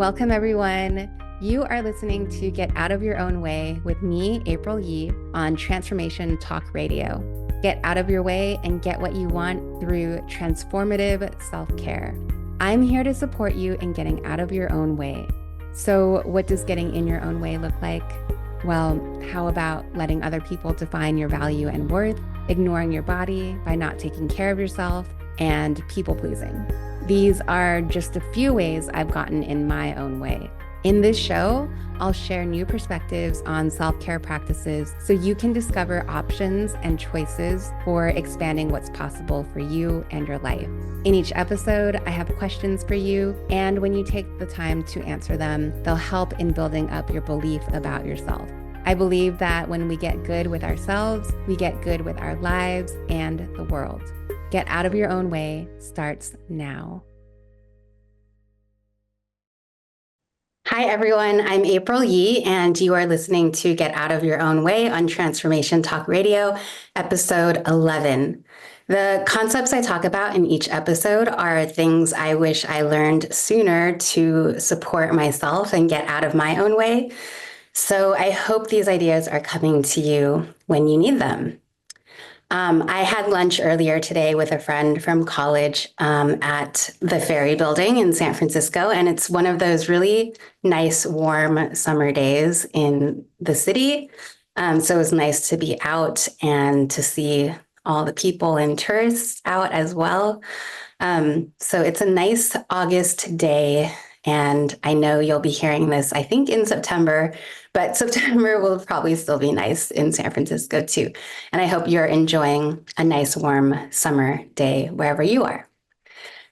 Welcome, everyone. You are listening to Get Out of Your Own Way with me, April Yee, on Transformation Talk Radio. Get out of your way and get what you want through transformative self-care. I'm here to support you in getting out of your own way. So what does getting in your own way look like? Well, how about letting other people define your value and worth, ignoring your body by not taking care of yourself, and people-pleasing? These are just a few ways I've gotten in my own way. In this show, I'll share new perspectives on self-care practices so you can discover options and choices for expanding what's possible for you and your life. In each episode, I have questions for you, and when you take the time to answer them, they'll help in building up your belief about yourself. I believe that when we get good with ourselves, we get good with our lives and the world. Get Out of Your Own Way starts now. Hi, everyone. I'm April Yee, and you are listening to Get Out of Your Own Way on Transformation Talk Radio, episode 11. The concepts I talk about in each episode are things I wish I learned sooner to support myself and get out of my own way. So I hope these ideas are coming to you when you need them. I had lunch earlier today with a friend from college at the Ferry Building in San Francisco, and it's one of those really nice, warm summer days in the city. So it was nice to be out and to see all the people and tourists out as well. So it's a nice August day, and I know you'll be hearing this, I think, in September, but September will probably still be nice in San Francisco too. And I hope you're enjoying a nice warm summer day wherever you are.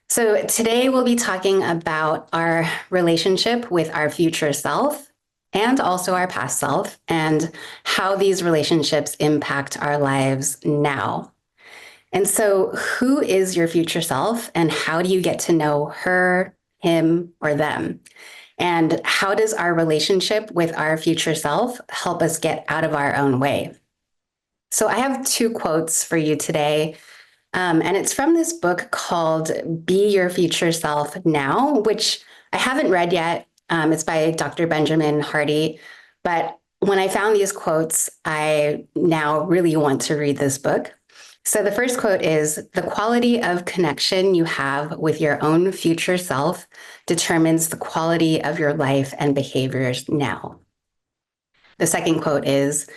So today we'll be talking about our relationship with our future self and also our past self and how these relationships impact our lives now. And so who is your future self and how do you get to know her, him, or them? And how does our relationship with our future self help us get out of our own way? So I have two quotes for you today, and it's from this book called Be Your Future Self Now, which I haven't read yet. It's by Dr. Benjamin Hardy, but when I found these quotes, I now really want to read this book. So the first quote is, "The quality of connection you have with your own future self determines the quality of your life and behaviors now." The second quote is,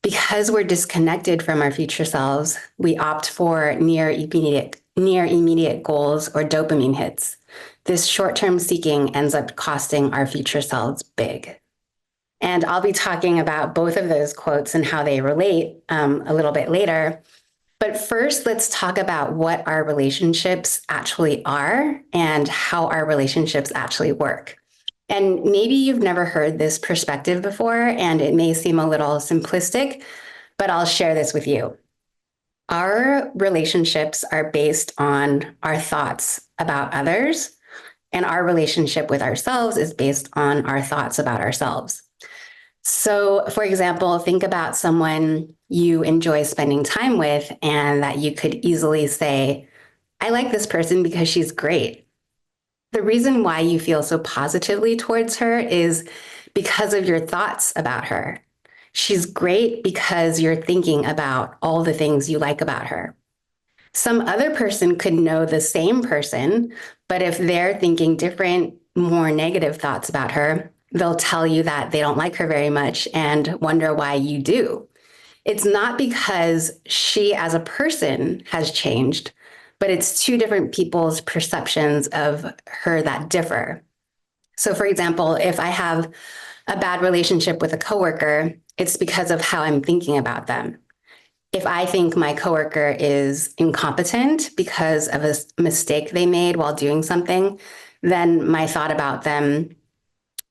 "Because we're disconnected from our future selves, we opt for near immediate goals or dopamine hits. This short-term seeking ends up costing our future selves big." And I'll be talking about both of those quotes and how they relate a little bit later. But first, let's talk about what our relationships actually are and how our relationships actually work. And maybe you've never heard this perspective before, and it may seem a little simplistic, but I'll share this with you. Our relationships are based on our thoughts about others, and our relationship with ourselves is based on our thoughts about ourselves. So, for example, think about someone you enjoy spending time with and that you could easily say, "I like this person because she's great." The reason why you feel so positively towards her is because of your thoughts about her. She's great because you're thinking about all the things you like about her. Some other person could know the same person, but if they're thinking different, more negative thoughts about her, they'll tell you that they don't like her very much and wonder why you do. It's not because she as a person has changed, but it's two different people's perceptions of her that differ. So for example, if I have a bad relationship with a coworker, it's because of how I'm thinking about them. If I think my coworker is incompetent because of a mistake they made while doing something, then my thought about them,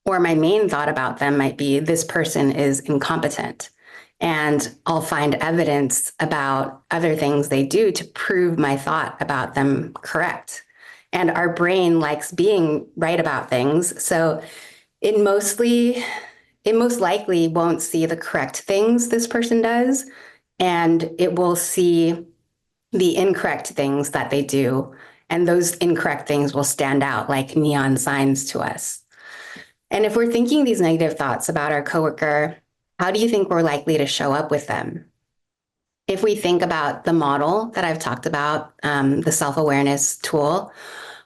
or my main thought about them, might be, this person is incompetent. And I'll find evidence about other things they do to prove my thought about them correct. And our brain likes being right about things. So it most likely won't see the correct things this person does, and it will see the incorrect things that they do. And those incorrect things will stand out like neon signs to us. And if we're thinking these negative thoughts about our coworker, how do you think we're likely to show up with them? If we think about the model that I've talked about, the self-awareness tool,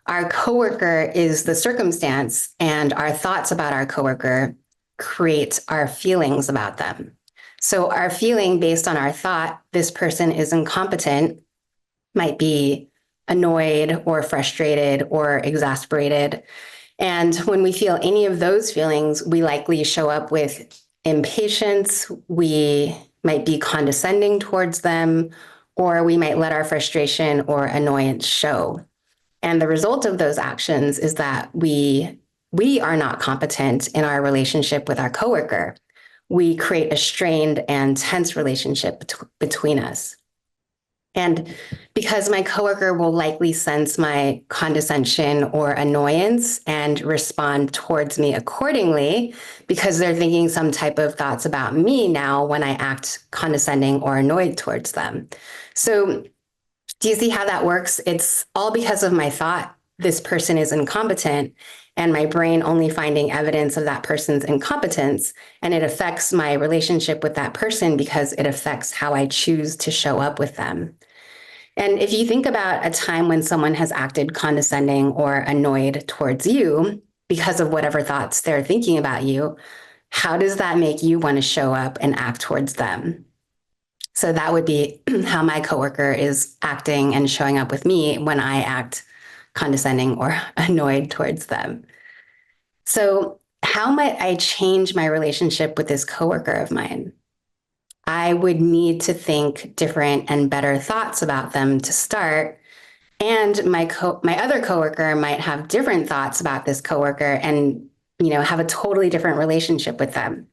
our coworker is the circumstance, and our thoughts about our coworker create our feelings about them. So our feeling based on our thought, this person is incompetent, might be annoyed or frustrated or exasperated. And when we feel any of those feelings, we likely show up with impatience, we might be condescending towards them, or we might let our frustration or annoyance show. And the result of those actions is that we are not competent in our relationship with our coworker. We create a strained and tense relationship between us. And because my coworker will likely sense my condescension or annoyance and respond towards me accordingly, because they're thinking some type of thoughts about me now when I act condescending or annoyed towards them. So, do you see how that works? It's all because of my thought, this person is incompetent, and my brain only finding evidence of that person's incompetence. And it affects my relationship with that person because it affects how I choose to show up with them. And if you think about a time when someone has acted condescending or annoyed towards you because of whatever thoughts they're thinking about you, how does that make you want to show up and act towards them? So that would be how my coworker is acting and showing up with me when I act condescending or annoyed towards them. So, how might I change my relationship with this coworker of mine? I would need to think different and better thoughts about them to start. And my other coworker might have different thoughts about this coworker and have a totally different relationship with them.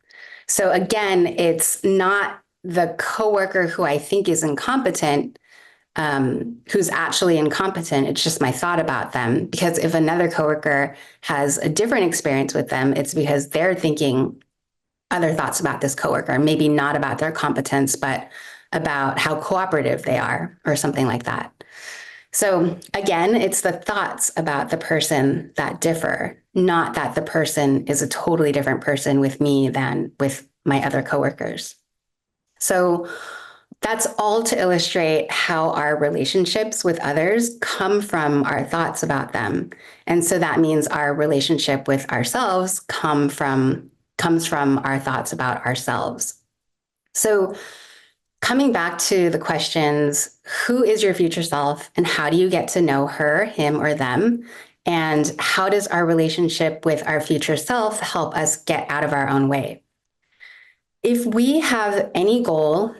So again, it's not the coworker who I think is incompetent, who's actually incompetent. It's just my thought about them. Because if another coworker has a different experience with them, it's because they're thinking other thoughts about this coworker, maybe not about their competence, but about how cooperative they are or something like that. So again, it's the thoughts about the person that differ, not that the person is a totally different person with me than with my other coworkers. So that's all to illustrate how our relationships with others come from our thoughts about them. And so that means our relationship with ourselves comes from our thoughts about ourselves. So coming back to the questions, who is your future self and how do you get to know her, him, or them? And how does our relationship with our future self help us get out of our own way? If we have any goal,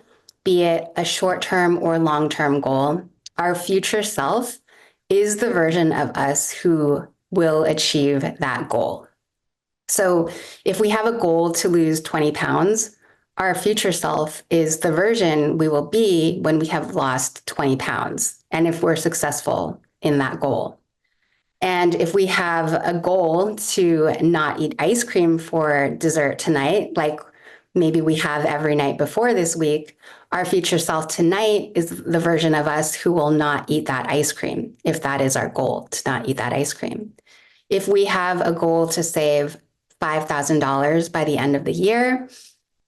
be it a short-term or long-term goal, our future self is the version of us who will achieve that goal. So if we have a goal to lose 20 pounds, our future self is the version we will be when we have lost 20 pounds, and if we're successful in that goal. And if we have a goal to not eat ice cream for dessert tonight, like maybe we have every night before this week, our future self tonight is the version of us who will not eat that ice cream, if that is our goal, to not eat that ice cream. If we have a goal to save $5,000 by the end of the year,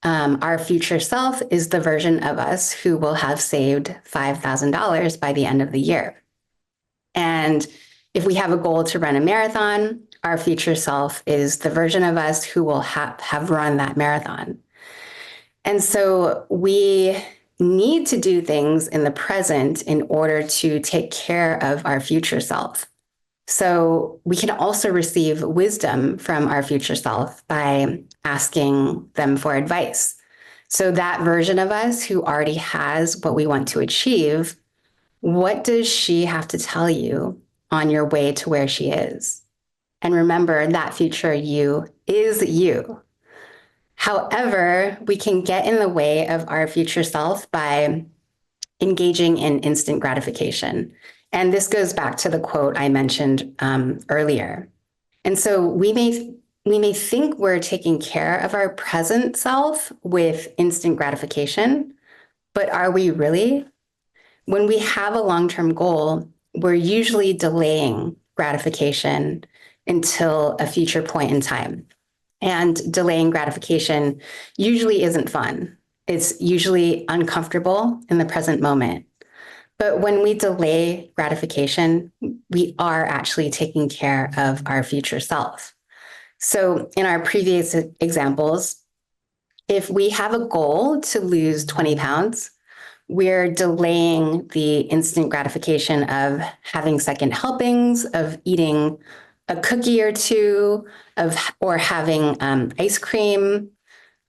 our future self is the version of us who will have saved $5,000 by the end of the year. And if we have a goal to run a marathon, our future self is the version of us who will have run that marathon. And so we need to do things in the present in order to take care of our future self. So we can also receive wisdom from our future self by asking them for advice. So that version of us who already has what we want to achieve, what does she have to tell you on your way to where she is? And remember, that future you is you. However, we can get in the way of our future self by engaging in instant gratification. And this goes back to the quote I mentioned earlier. And so we may think we're taking care of our present self with instant gratification, but are we really? When we have a long-term goal, we're usually delaying gratification until a future point in time. And delaying gratification usually isn't fun. It's usually uncomfortable in the present moment. But when we delay gratification, we are actually taking care of our future self. So, in our previous examples, if we have a goal to lose 20 pounds, we're delaying the instant gratification of having second helpings, of eating a cookie or two, or having ice cream,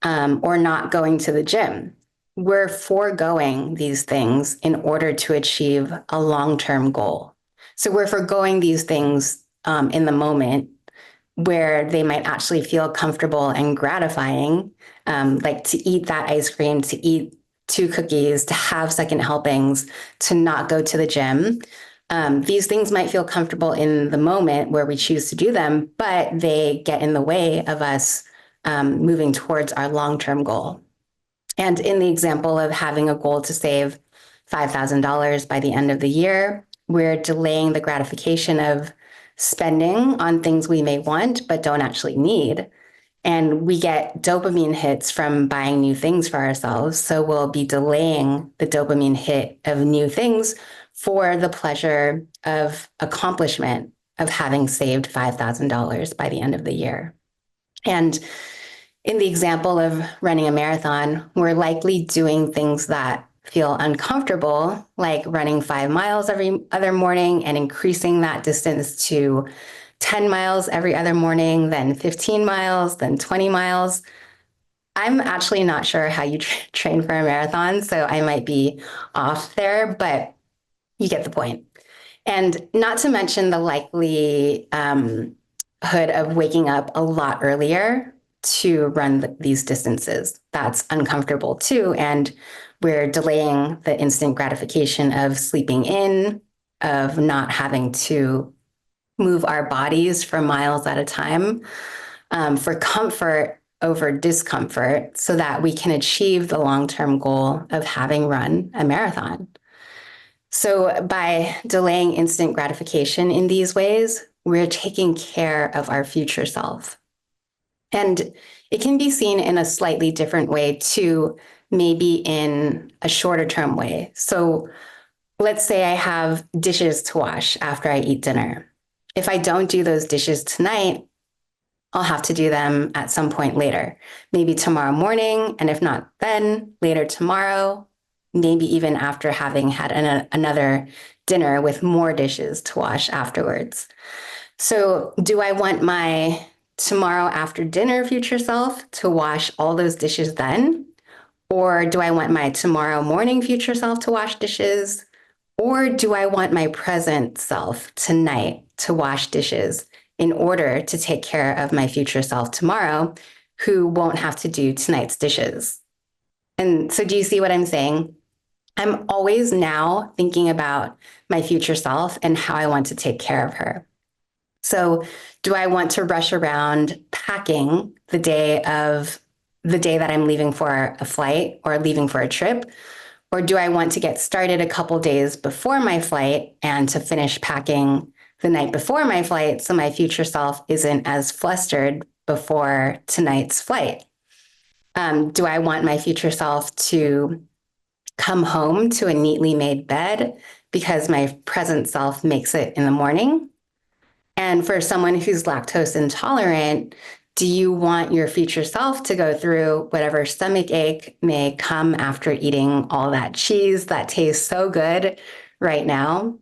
or not going to the gym. We're foregoing these things in order to achieve a long-term goal. So we're foregoing these things in the moment where they might actually feel comfortable and gratifying, like to eat that ice cream, to eat two cookies, to have second helpings, to not go to the gym. These things might feel comfortable in the moment where we choose to do them, but they get in the way of us moving towards our long-term goal. And in the example of having a goal to save $5,000 by the end of the year, we're delaying the gratification of spending on things we may want but don't actually need. And we get dopamine hits from buying new things for ourselves. So we'll be delaying the dopamine hit of new things for the pleasure of accomplishment of having saved $5,000 by the end of the year. And in the example of running a marathon, we're likely doing things that feel uncomfortable, like running 5 miles every other morning and increasing that distance to 10 miles every other morning, then 15 miles, then 20 miles. I'm actually not sure how you train for a marathon, so I might be off there, but you get the point. And not to mention the likely hood of waking up a lot earlier to run these distances. That's uncomfortable too. And we're delaying the instant gratification of sleeping in, of not having to move our bodies for miles at a time, for comfort over discomfort, so that we can achieve the long-term goal of having run a marathon. So by delaying instant gratification in these ways, we're taking care of our future self. And it can be seen in a slightly different way too, maybe in a shorter term way. So let's say I have dishes to wash after I eat dinner. If I don't do those dishes tonight, I'll have to do them at some point later, maybe tomorrow morning, and if not then, later tomorrow, maybe even after having had another dinner with more dishes to wash afterwards. So do I want my tomorrow after dinner future self to wash all those dishes then? Or do I want my tomorrow morning future self to wash dishes? Or do I want my present self tonight to wash dishes in order to take care of my future self tomorrow, who won't have to do tonight's dishes? And so do you see what I'm saying? I'm always now thinking about my future self and how I want to take care of her. So do I want to rush around packing the day that I'm leaving for a flight or leaving for a trip? Or do I want to get started a couple days before my flight and to finish packing the night before my flight so my future self isn't as flustered before tonight's flight? Do I want my future self to come home to a neatly made bed because my present self makes it in the morning? And for someone who's lactose intolerant, do you want your future self to go through whatever stomach ache may come after eating all that cheese that tastes so good right now?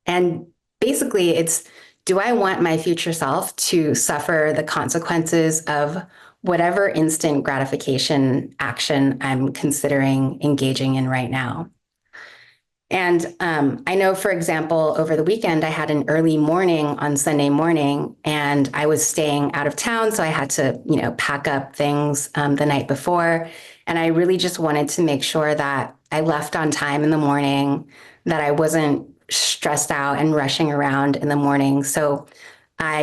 And basically, it's, do I want my future self to suffer the consequences of whatever instant gratification action I'm considering engaging in right now? And I know, for example, over the weekend, I had an early morning on Sunday morning, and I was staying out of town, so I had to, pack up things the night before. And I really just wanted to make sure that I left on time in the morning, that I wasn't stressed out and rushing around in the morning. So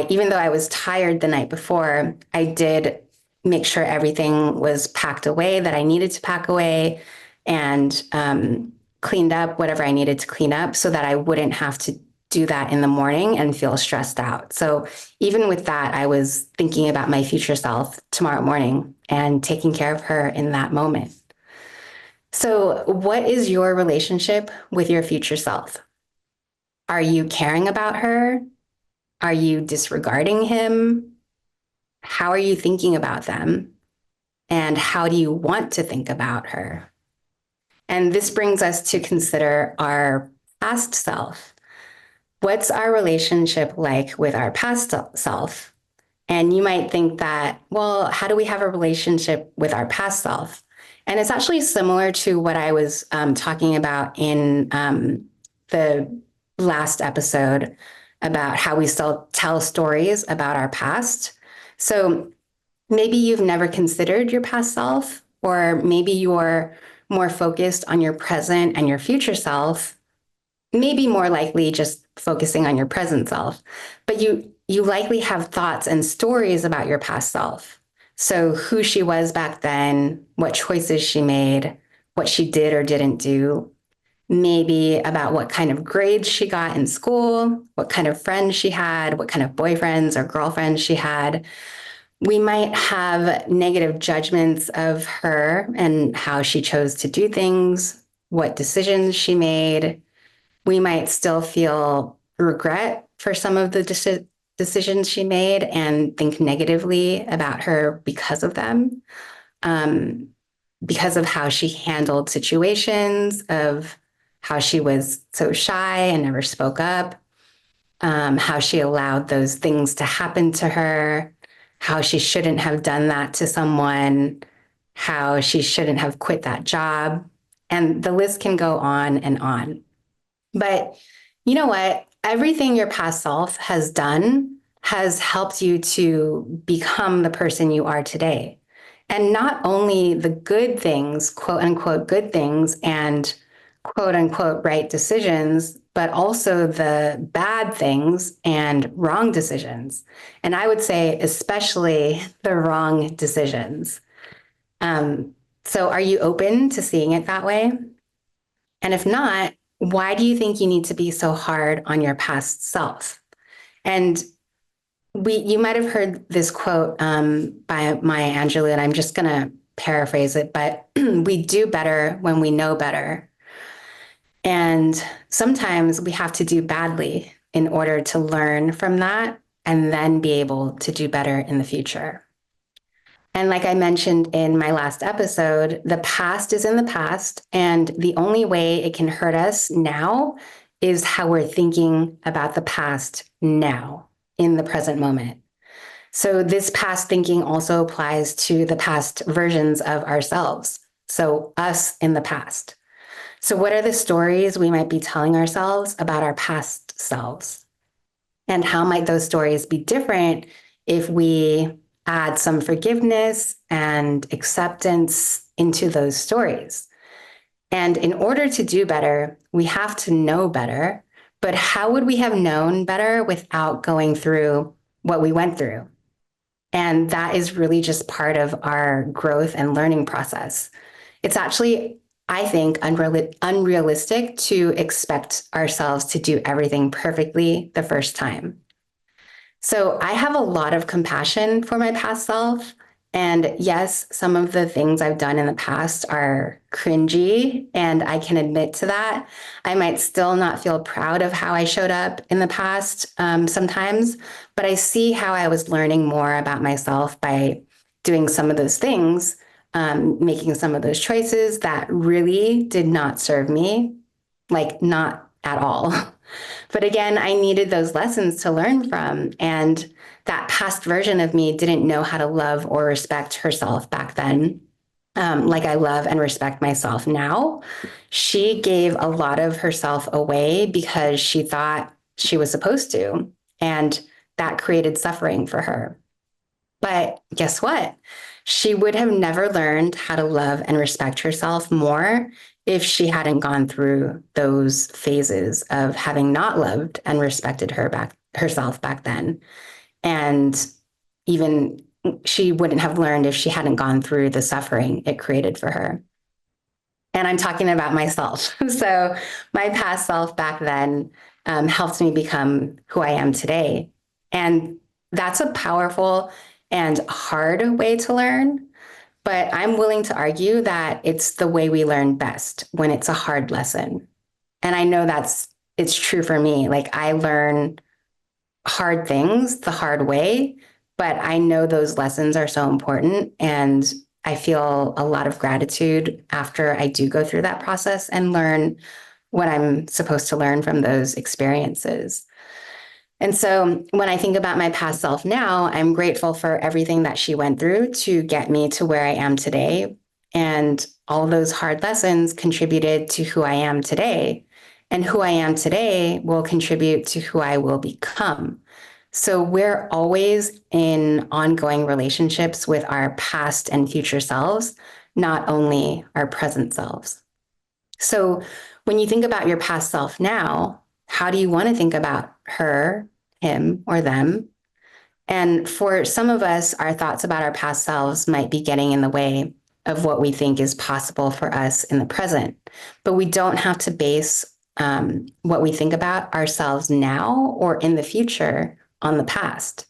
even though I was tired the night before, I did make sure everything was packed away that I needed to pack away, and cleaned up whatever I needed to clean up so that I wouldn't have to do that in the morning and feel stressed out. So even with that, I was thinking about my future self tomorrow morning and taking care of her in that moment. So, what is your relationship with your future self? Are you caring about her? Are you disregarding him? How are you thinking about them? And how do you want to think about her? And this brings us to consider our past self. What's our relationship like with our past self? And you might think that, well, how do we have a relationship with our past self? And it's actually similar to what I was talking about in the last episode about how we still tell stories about our past. So maybe you've never considered your past self, or maybe you're more focused on your present and your future self, maybe more likely just focusing on your present self, but you likely have thoughts and stories about your past self. So who she was back then, what choices she made, what she did or didn't do, maybe about what kind of grades she got in school, what kind of friends she had, what kind of boyfriends or girlfriends she had. We might have negative judgments of her and how she chose to do things, what decisions she made. We might still feel regret for some of the decisions she made and think negatively about her because of them, um, because of how she handled situations, of how she was so shy and never spoke up, how she allowed those things to happen to her, how she shouldn't have done that to someone, how she shouldn't have quit that job. And the list can go on and on. But you know what? Everything your past self has done has helped you to become the person you are today. And not only the good things, quote unquote, good things and quote unquote, right decisions, but also the bad things and wrong decisions. And I would say, especially the wrong decisions. Um, so, are you open to seeing it that way? And if not, why do you think you need to be so hard on your past self? And you might have heard this quote by Maya Angelou, and I'm just going to paraphrase it, but we do better when we know better. And sometimes we have to do badly in order to learn from that and then be able to do better in the future. And like I mentioned in my last episode, the past is in the past, and the only way it can hurt us now is how we're thinking about the past now in the present moment. So, this past thinking also applies to the past versions of ourselves. So, us in the past. So, what are the stories we might be telling ourselves about our past selves? And how might those stories be different if we add some forgiveness and acceptance into those stories? And in order to do better, we have to know better. But how would we have known better without going through what we went through? And that is really just part of our growth and learning process. It's actually, I think, unrealistic to expect ourselves to do everything perfectly the first time. So I have a lot of compassion for my past self. And yes, some of the things I've done in the past are cringy, and I can admit to that. I might still not feel proud of how I showed up in the past sometimes, but I see how I was learning more about myself by doing some of those things, making some of those choices that really did not serve me, like not at all. But again, I needed those lessons to learn from. And that past version of me didn't know how to love or respect herself back then, like I love and respect myself now. She gave a lot of herself away because she thought she was supposed to. And that created suffering for her. But guess what? She would have never learned how to love and respect herself more if she hadn't gone through those phases of having not loved and respected herself back then. And even she wouldn't have learned if she hadn't gone through the suffering it created for her. And I'm talking about myself. So my past self back then helped me become who I am today. And that's a powerful and hard way to learn. But I'm willing to argue that it's the way we learn best when it's a hard lesson. And I know it's true for me. Like I learn hard things the hard way, but I know those lessons are so important. And I feel a lot of gratitude after I do go through that process and learn what I'm supposed to learn from those experiences. And so when I think about my past self now, I'm grateful for everything that she went through to get me to where I am today. And all those hard lessons contributed to who I am today. And who I am today will contribute to who I will become. So we're always in ongoing relationships with our past and future selves, not only our present selves. So when you think about your past self now, how do you want to think about her, him, or them? And for some of us, our thoughts about our past selves might be getting in the way of what we think is possible for us in the present. But we don't have to base what we think about ourselves now or in the future on the past.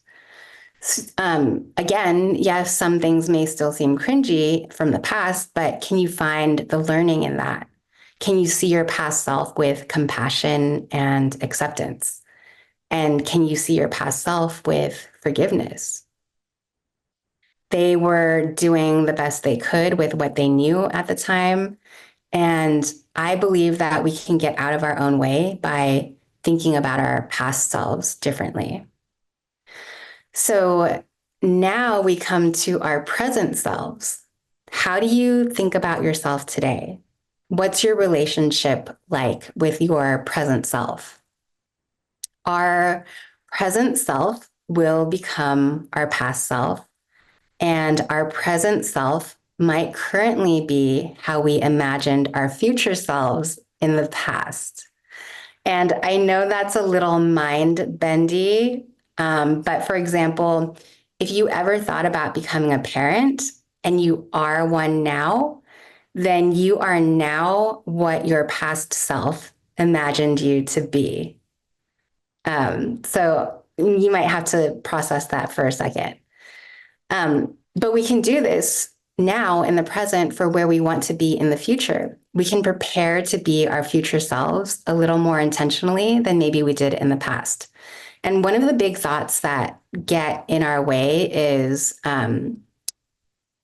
Again, yes, some things may still seem cringy from the past, but can you find the learning in that? Can you see your past self with compassion and acceptance? And can you see your past self with forgiveness? They were doing the best they could with what they knew at the time. And I believe that we can get out of our own way by thinking about our past selves differently. So now we come to our present selves. How do you think about yourself today? What's your relationship like with your present self? Our present self will become our past self, and our present self might currently be how we imagined our future selves in the past. And I know that's a little mind bendy, but for example, if you ever thought about becoming a parent and you are one now, then you are now what your past self imagined you to be. So you might have to process that for a second. But we can do this now in the present for where we want to be in the future. We can prepare to be our future selves a little more intentionally than maybe we did in the past. And one of the big thoughts that get in our way is one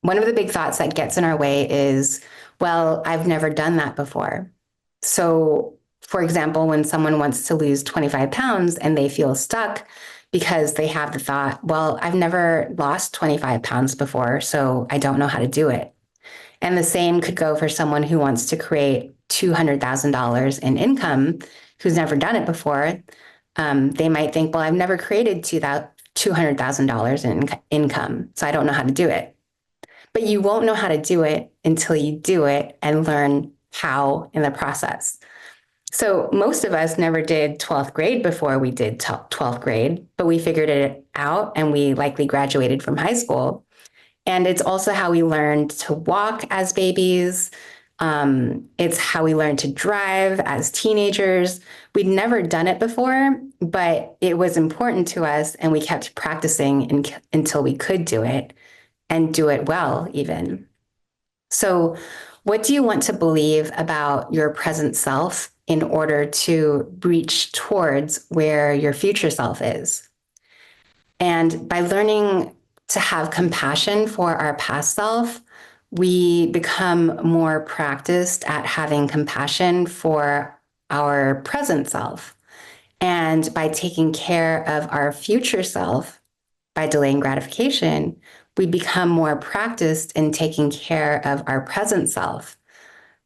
of the big thoughts that gets in our way is, well, I've never done that before. So, for example, when someone wants to lose 25 pounds and they feel stuck because they have the thought, well, I've never lost 25 pounds before, so I don't know how to do it. And the same could go for someone who wants to create $200,000 in income who's never done it before. They might think, well, I've never created $200,000 in income, so I don't know how to do it. But you won't know how to do it until you do it and learn how in the process. So most of us never did 12th grade before we did 12th grade, but we figured it out and we likely graduated from high school. And it's also how we learned to walk as babies. It's how we learned to drive as teenagers. We'd never done it before, but it was important to us and we kept practicing until we could do it and do it well, even. So, what do you want to believe about your present self in order to reach towards where your future self is? And by learning to have compassion for our past self, we become more practiced at having compassion for our present self. And by taking care of our future self, by delaying gratification, we become more practiced in taking care of our present self.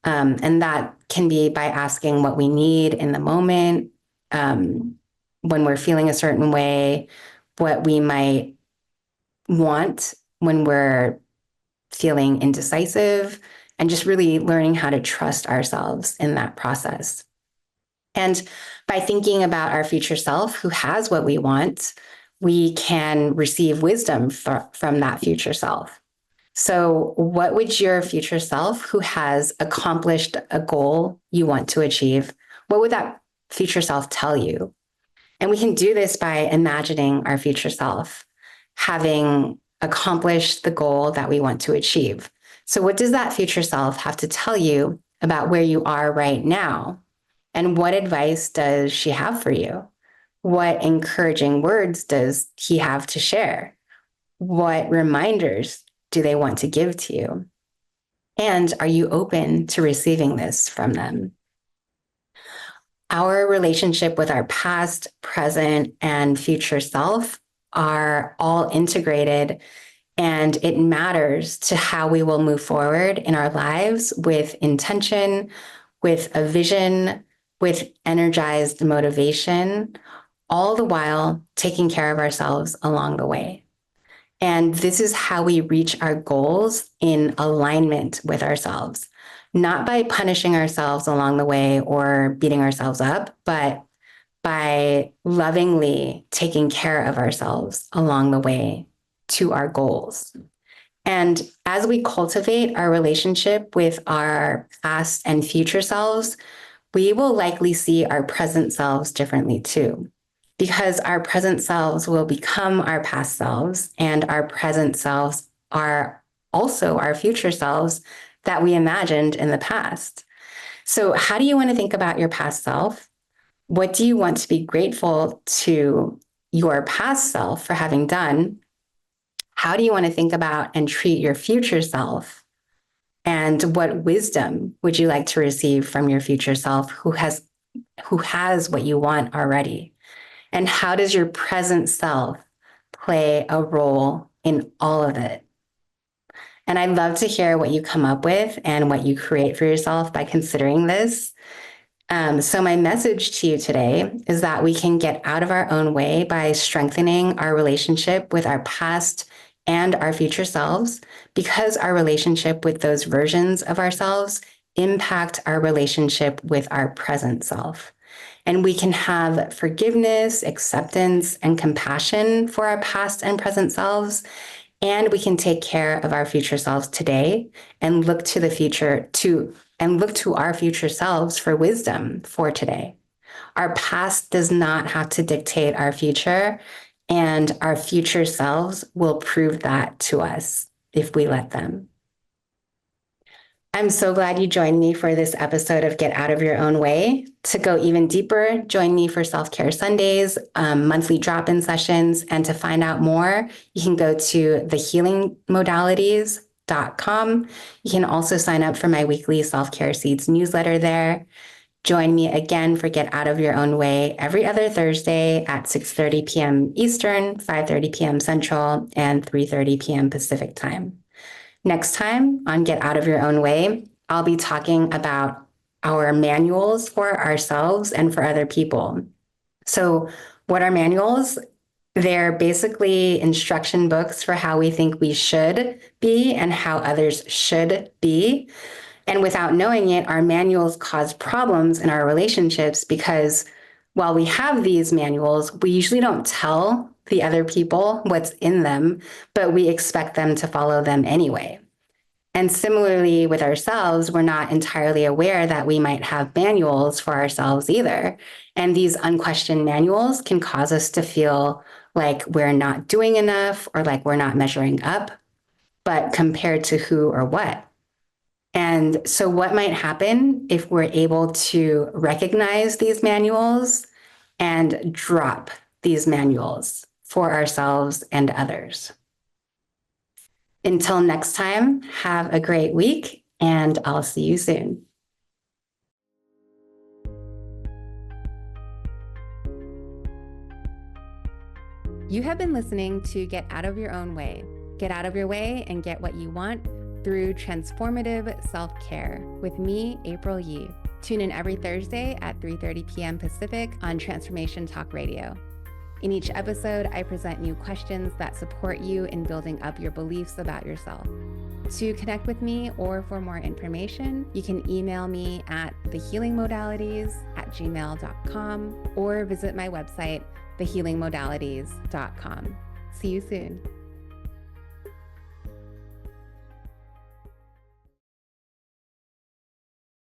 And that can be by asking what we need in the moment, when we're feeling a certain way, what we might want when we're feeling indecisive, and just really learning how to trust ourselves in that process. And by thinking about our future self who has what we want, we can receive wisdom from that future self. So, what would your future self who has accomplished a goal you want to achieve, what would that future self tell you? And we can do this by imagining our future self having accomplished the goal that we want to achieve. So, what does that future self have to tell you about where you are right now? And what advice does she have for you? What encouraging words does he have to share? What reminders do they want to give to you? And are you open to receiving this from them? Our relationship with our past, present, and future self are all integrated, and it matters to how we will move forward in our lives with intention, with a vision, with energized motivation, all the while taking care of ourselves along the way. And this is how we reach our goals in alignment with ourselves, not by punishing ourselves along the way or beating ourselves up, but by lovingly taking care of ourselves along the way to our goals. And as we cultivate our relationship with our past and future selves, we will likely see our present selves differently too, because our present selves will become our past selves, and our present selves are also our future selves that we imagined in the past. So, how do you want to think about your past self? What do you want to be grateful to your past self for having done? How do you want to think about and treat your future self? And what wisdom would you like to receive from your future self who has what you want already? And how does your present self play a role in all of it? And I'd love to hear what you come up with and what you create for yourself by considering this. So my message to you today is that we can get out of our own way by strengthening our relationship with our past and our future selves, because our relationship with those versions of ourselves impact our relationship with our present self. And we can have forgiveness, acceptance, and compassion for our past and present selves. And we can take care of our future selves today and look to the future and look to our future selves for wisdom for today. Our past does not have to dictate our future, and our future selves will prove that to us if we let them. I'm so glad you joined me for this episode of Get Out of Your Own Way. To go even deeper, join me for Self-Care Sundays, monthly drop-in sessions, and to find out more, you can go to thehealingmodalities.com. You can also sign up for my weekly Self-Care Seeds newsletter there. Join me again for Get Out of Your Own Way every other Thursday at 6:30 p.m. Eastern, 5:30 p.m. Central, and 3:30 p.m. Pacific time. Next time on Get Out of Your Own Way, I'll be talking about our manuals for ourselves and for other people. So, what are manuals? They're basically instruction books for how we think we should be and how others should be. And without knowing it, our manuals cause problems in our relationships because while we have these manuals, we usually don't tell the other people what's in them, but we expect them to follow them anyway. And similarly with ourselves, we're not entirely aware that we might have manuals for ourselves either. And these unquestioned manuals can cause us to feel like we're not doing enough or like we're not measuring up, but compared to who or what? And so what might happen if we're able to recognize these manuals and drop these manuals for ourselves and others? Until next time, have a great week, and I'll see you soon. You have been listening to Get Out of Your Own Way. Get out of your way and get what you want through transformative self-care with me, April Yee. Tune in every Thursday at 3:30 p.m. Pacific on Transformation Talk Radio. In each episode, I present you questions that support you in building up your beliefs about yourself. To connect with me or for more information, you can email me at thehealingmodalities@gmail.com or visit my website, thehealingmodalities.com. See you soon.